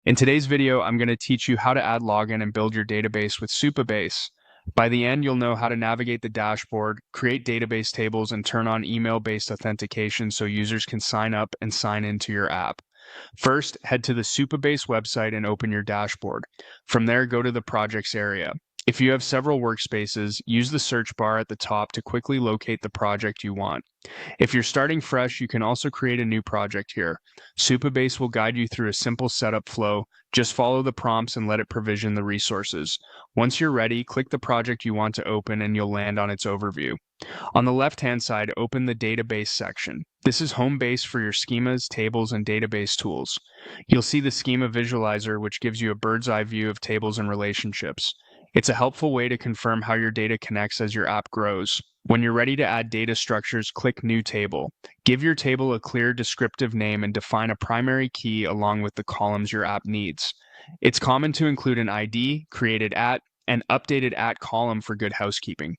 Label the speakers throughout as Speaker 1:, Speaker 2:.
Speaker 1: In today's video, I'm going to teach you how to add login and build your database with Supabase. By the end, you'll know how to navigate the dashboard, create database tables, and turn on email-based authentication so users can sign up and sign into your app. First, head to the Supabase website and open your dashboard. From there, go to the projects area. If you have several workspaces, use the search bar at the top to quickly locate the project you want. If you're starting fresh, you can also create a new project here. Supabase will guide you through a simple setup flow. Just follow the prompts and let it provision the resources. Once you're ready, click the project you want to open and you'll land on its overview. On the left-hand side, open the database section. This is home base for your schemas, tables, and database tools. You'll see the schema visualizer, which gives you a bird's eye view of tables and relationships. It's a helpful way to confirm how your data connects as your app grows. When you're ready to add data structures, click New Table. Give your table a clear descriptive name and define a primary key along with the columns your app needs. It's common to include an ID, created at, and updated at column for good housekeeping.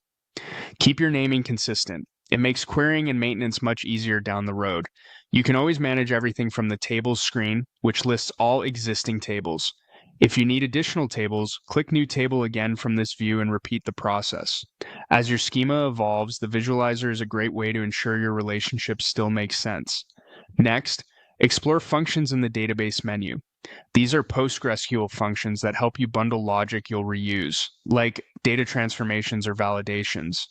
Speaker 1: Keep your naming consistent. It makes querying and maintenance much easier down the road. You can always manage everything from the tables screen, which lists all existing tables. If you need additional tables, click New Table again from this view and repeat the process. As your schema evolves, the visualizer is a great way to ensure your relationships still make sense. Next, explore functions in the database menu. These are PostgreSQL functions that help you bundle logic you'll reuse, like data transformations or validations.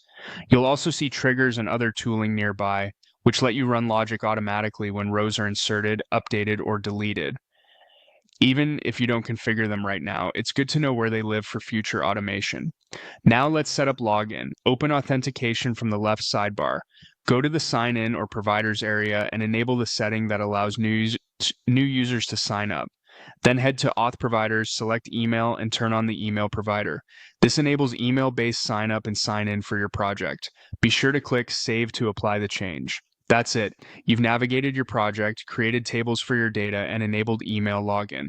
Speaker 1: You'll also see triggers and other tooling nearby, which let you run logic automatically when rows are inserted, updated, or deleted. Even if you don't configure them right now, it's good to know where they live for future automation. Now let's set up login. Open authentication from the left sidebar. Go to the sign in or providers area and enable the setting that allows new users to sign up. Then head to auth providers, select email, and turn on the email provider. This enables email-based sign up and sign in for your project. Be sure to click save to apply the change. That's it. You've navigated your project, created tables for your data, and enabled email login.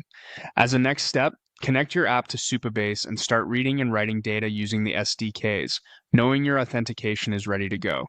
Speaker 1: As a next step, connect your app to Supabase and start reading and writing data using the SDKs, knowing your authentication is ready to go.